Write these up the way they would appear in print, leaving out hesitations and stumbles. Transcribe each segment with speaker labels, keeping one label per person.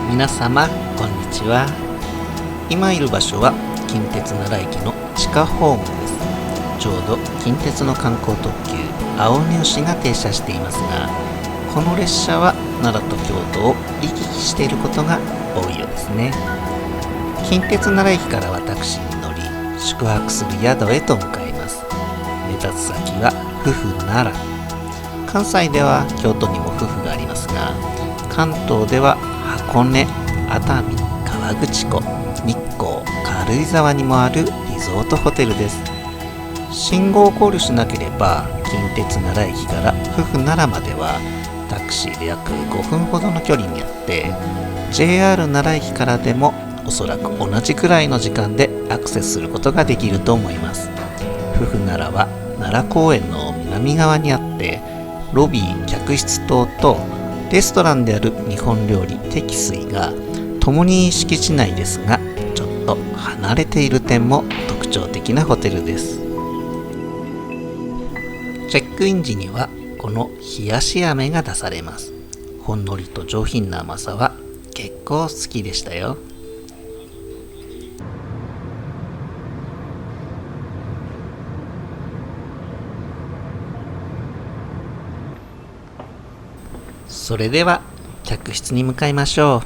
Speaker 1: 皆様こんにちは。今いる場所は近鉄奈良駅の地下ホームです。ちょうど近鉄の観光特急青ニューシが停車していますが、この列車は奈良と京都を行き来していることが多いようですね。近鉄奈良駅からはタクシーに乗り、宿泊する宿へと向かいます。目指す先は府府奈良。関西では京都にも府府がありますが、関東では箱根、熱海、河口湖、日光、軽井沢にもあるリゾートホテルです。信号を考慮しなければ近鉄奈良駅から府府奈良まではタクシーで約5分ほどの距離にあって、 JR 奈良駅からでもおそらく同じくらいの時間でアクセスすることができると思います。府府奈良は奈良公園の南側にあって、ロビー、客室棟とレストランである日本料理滴水が共に敷地内ですが、ちょっと離れている点も特徴的なホテルです。チェックイン時にはこの冷やし飴が出されます。ほんのりと上品な甘さは結構好きでしたよ。それでは客室に向かいましょ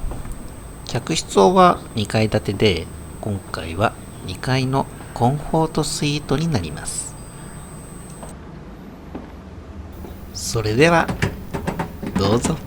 Speaker 1: う。客室は2階建てで、今回は2階のコンフォートスイートになります。それではどうぞ。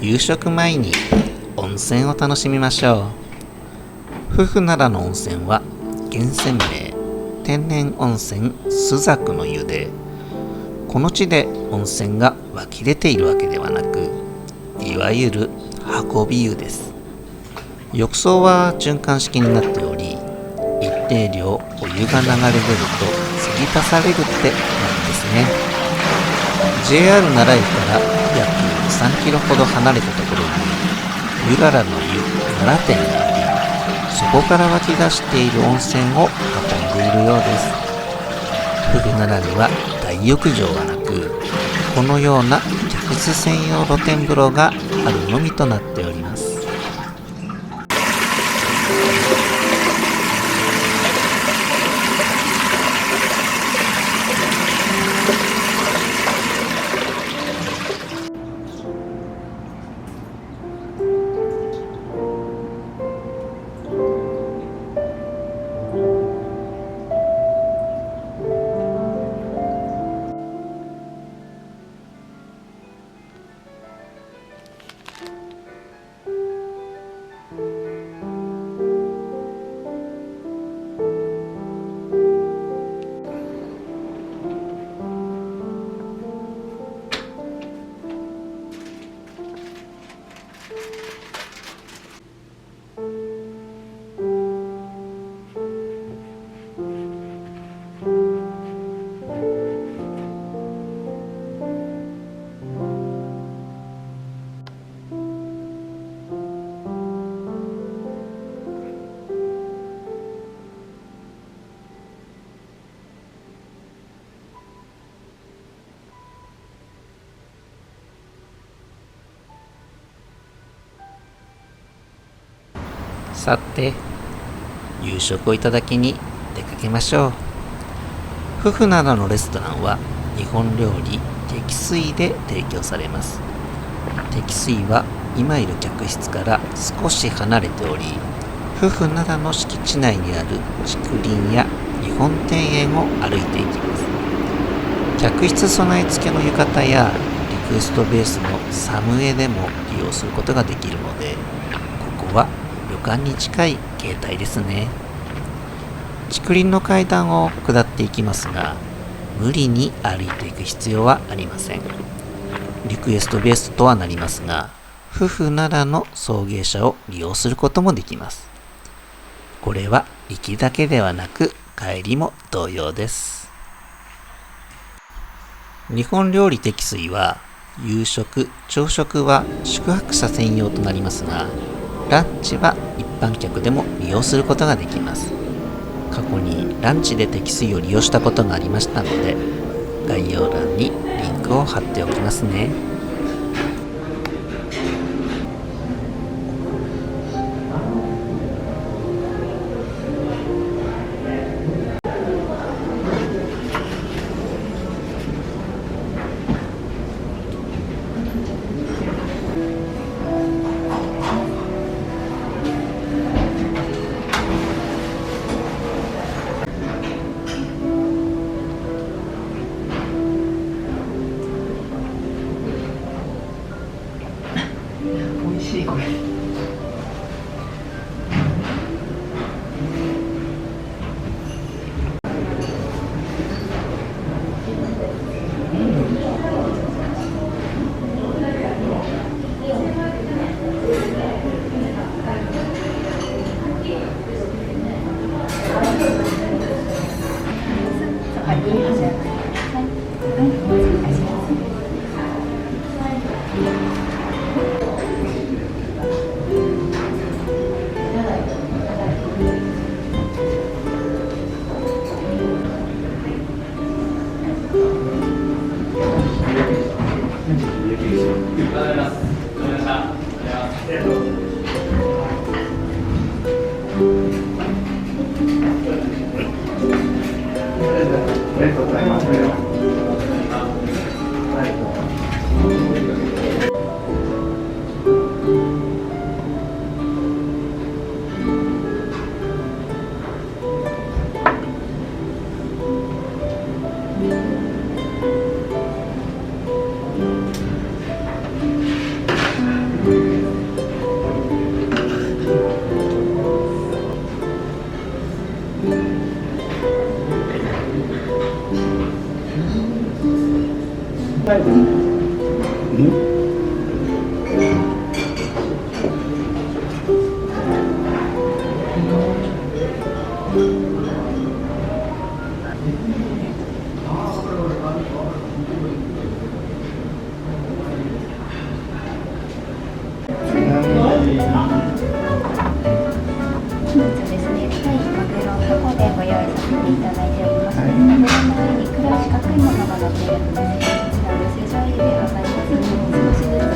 Speaker 1: 夕食前に温泉を楽しみましょう。富府灘の温泉は源泉名天然温泉朱雀の湯で、この地で温泉が湧き出ているわけではなく、いわゆる運び湯です。浴槽は循環式になっており、一定量お湯が流れ出ると継ぎ足されるってなんですね。JR 奈良駅から約3キロほど離れたところに湯柄の湯奈良店があり、そこから湧き出している温泉を運んでいるようです。富府奈良には大浴場はなく、このような客室専用露天風呂があるのみとなっております。さて、夕食をいただきに出かけましょう。富府灘のレストランは日本料理適水で提供されます。適水は今いる客室から少し離れており、富府灘の敷地内にある竹林や日本庭園を歩いていきます。客室備え付けの浴衣やリクエストベースのサムエでも利用することができるので、ここは旅館に近い形態ですね。竹林の階段を下っていきますが、無理に歩いていく必要はありません。リクエストベースとはなりますが、富府奈良の送迎車を利用することもできます。これは行きだけではなく帰りも同様です。日本料理適水は夕食・朝食は宿泊者専用となりますが、ランチは一般客でも利用することができます。過去にランチで適水を利用したことがありましたので、概要欄にリンクを貼っておきますね。
Speaker 2: 美味しいこれ。ありがとうございます。
Speaker 3: 本日ですね、タイマグロタコでご用意させていただいております。マグロの上に黒い四角いものが乗っているのですが、こちらを正常位で分かりますように少しずつ崩してマ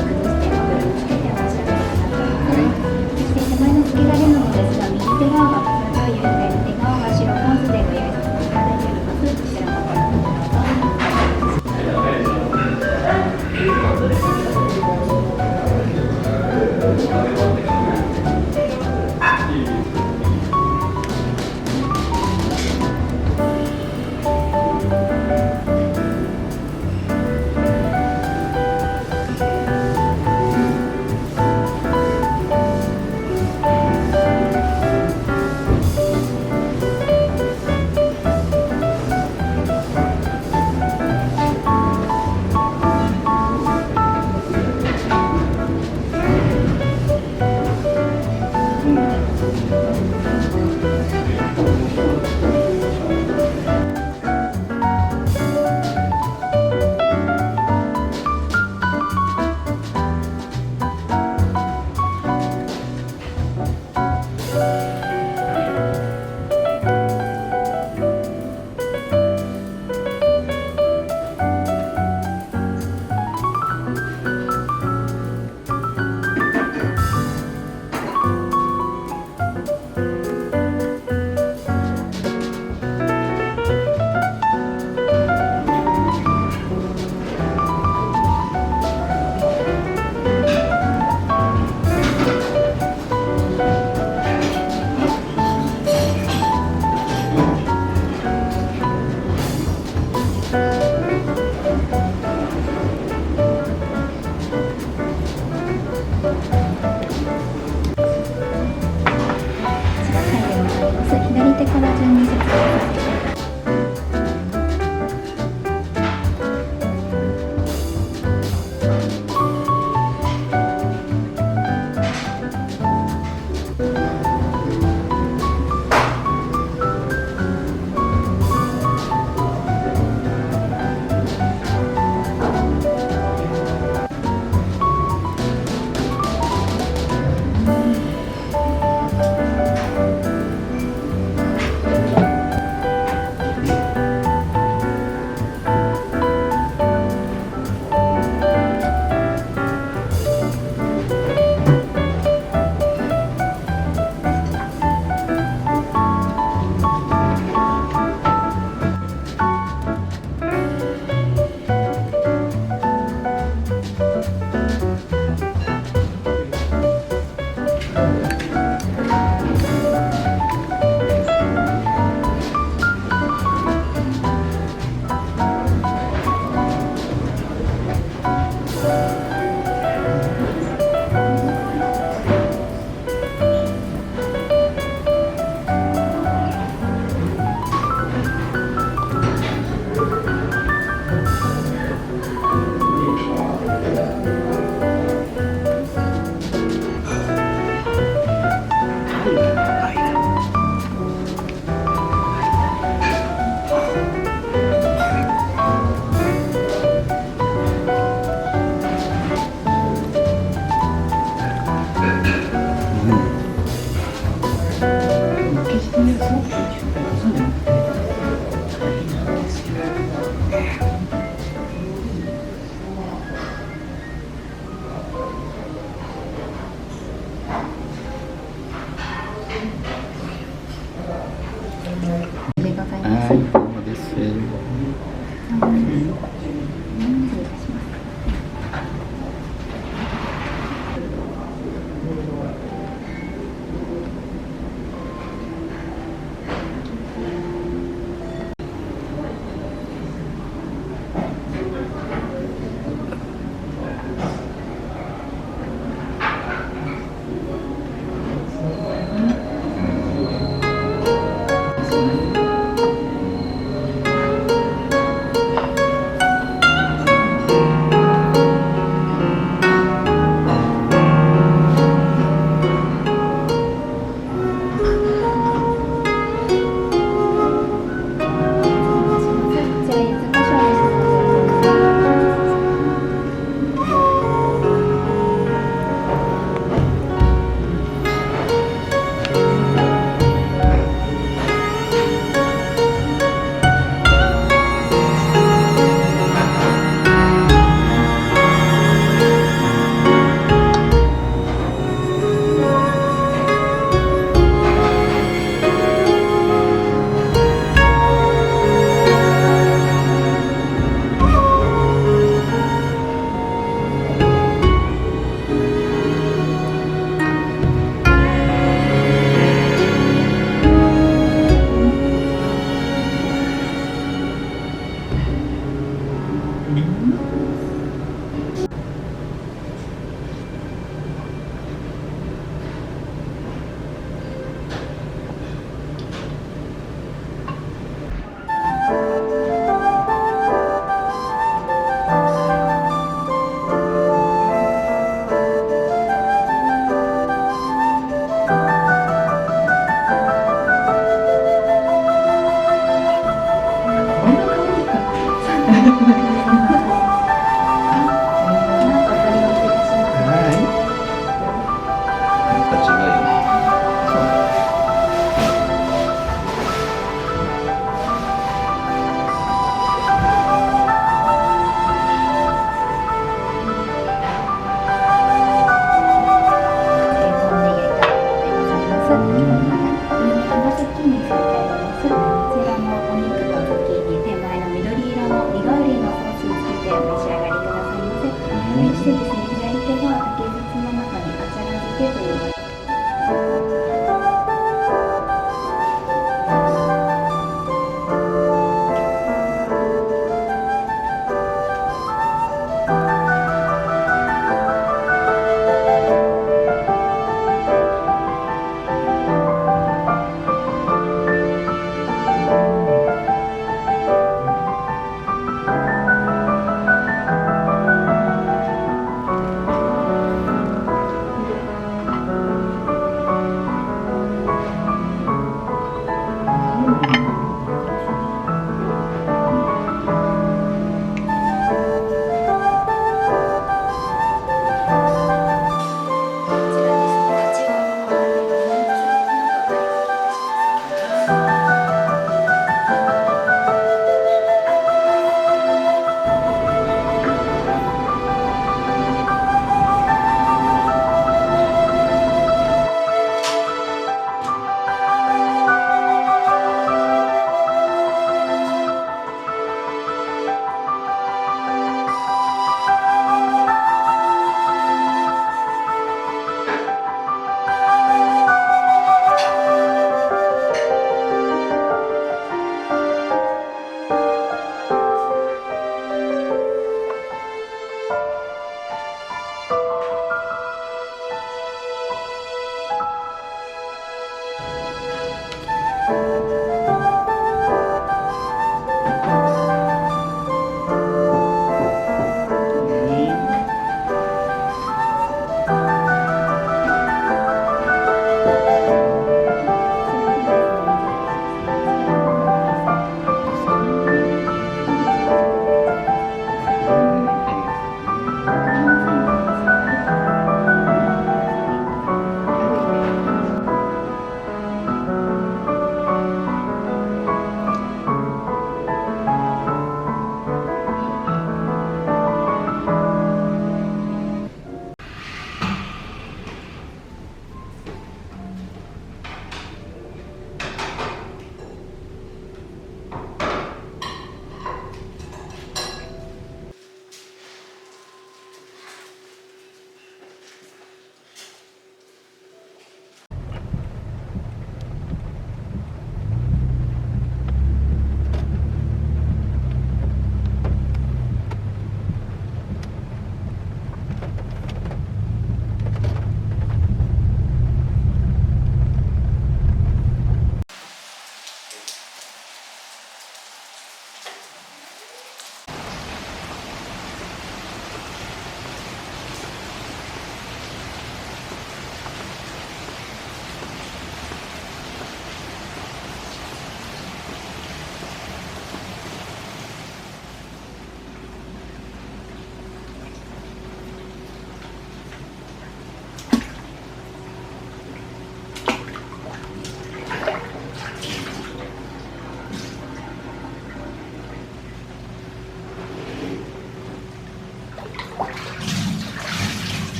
Speaker 3: グロにつけてお召し上がりください。そして手前のつけられるのですが、右手側が黒い色で右手側が白ポン酢でご用意させていただいております。こちらもご覧ください。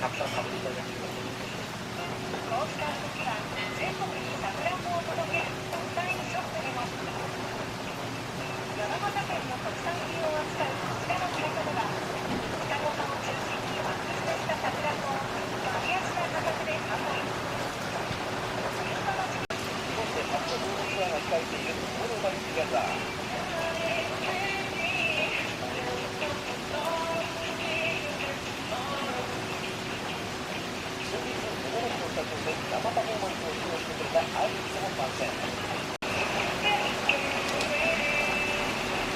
Speaker 4: たくさん食べていただきます。こうした動きは全国にさくらんぼを届けるオンラインショップにも。山形県の特産品を扱うこちらのサイトでは、双子さんを中心に発掘したさくらんぼを割安な価格で販売。そして初のドームツアーが控えているオールバイトギャザー。先日、驚きのスタジオで生パフォーマンスを披露してくれたアーティストも参戦。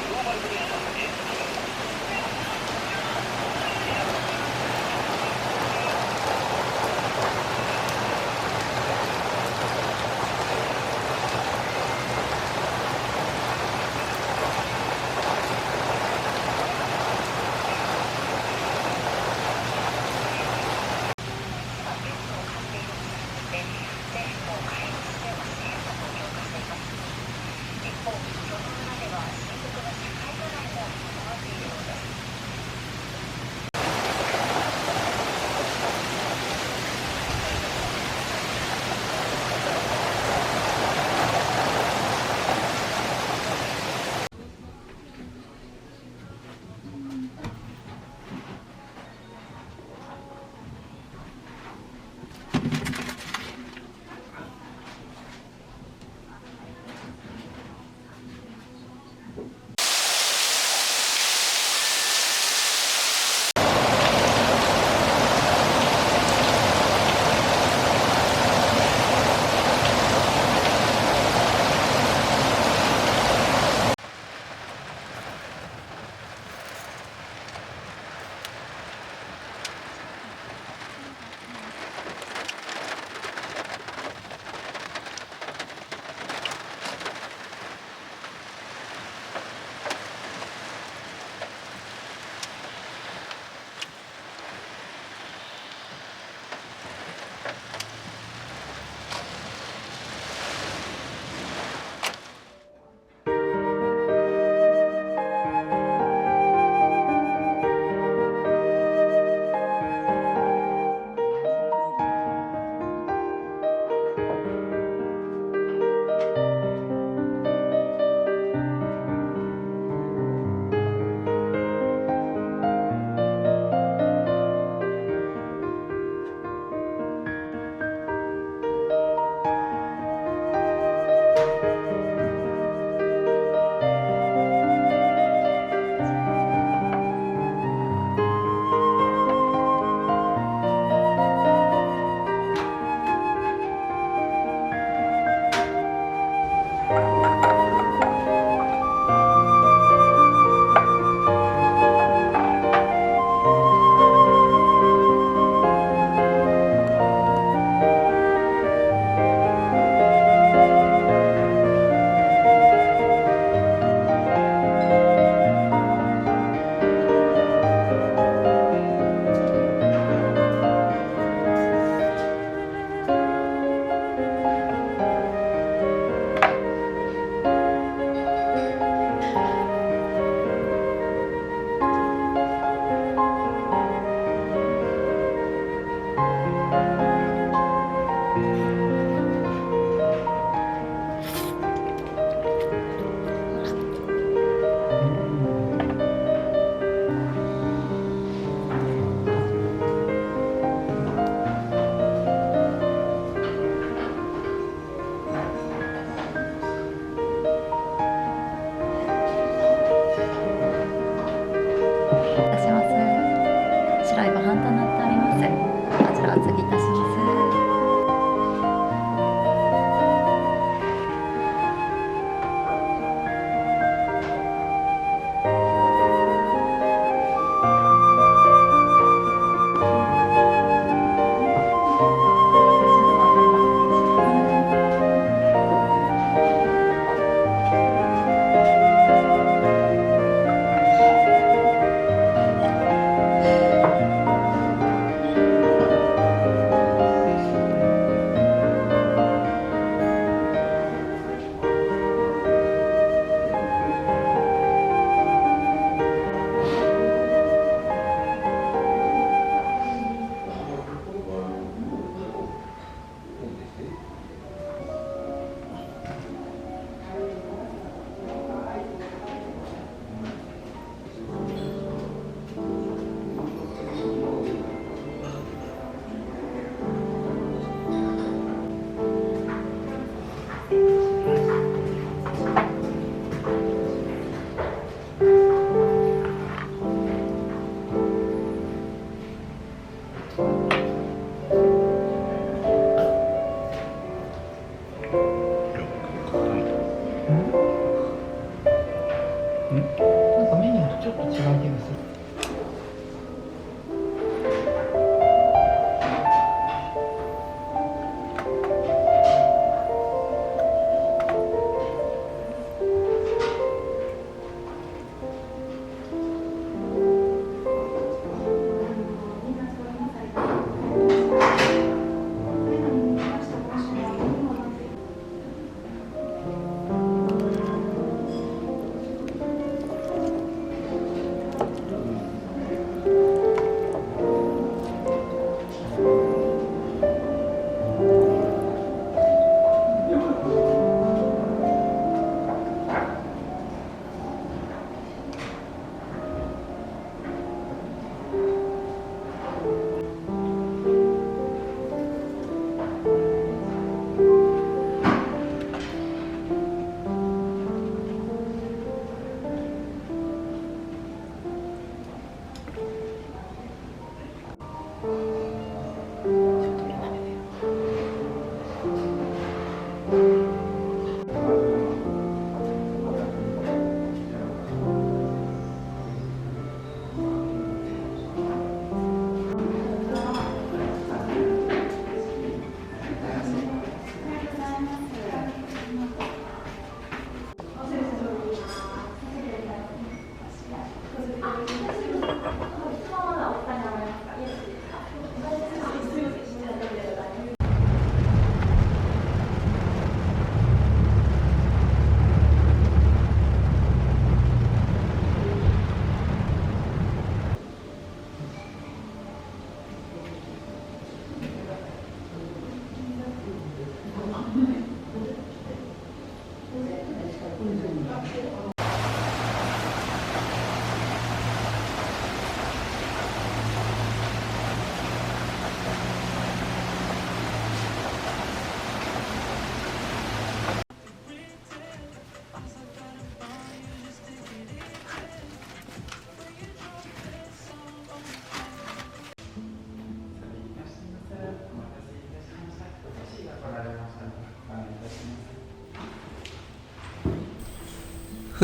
Speaker 4: グローバルグループのペットを飼っているので、ぜひもう飼い主で教えたと評価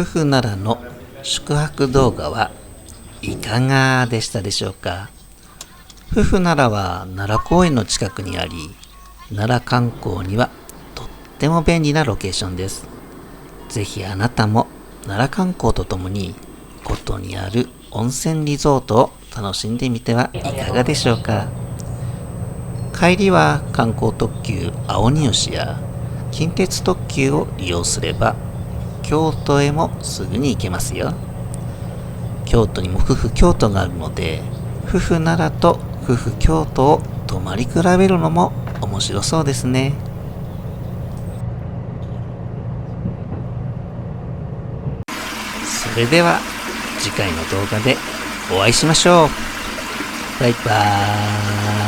Speaker 1: 夫婦奈良の宿泊動画はいかがでしたでしょうか。夫婦奈良は奈良公園の近くにあり、奈良観光にはとっても便利なロケーションです。ぜひあなたも奈良観光とともに古都にある温泉リゾートを楽しんでみてはいかがでしょうか。帰りは観光特急青荷吉や近鉄特急を利用すれば京都へもすぐに行けますよ。京都にも夫婦京都があるので、夫婦奈良と夫婦京都を泊まり比べるのも面白そうですね。それでは次回の動画でお会いしましょう。バイバーイ。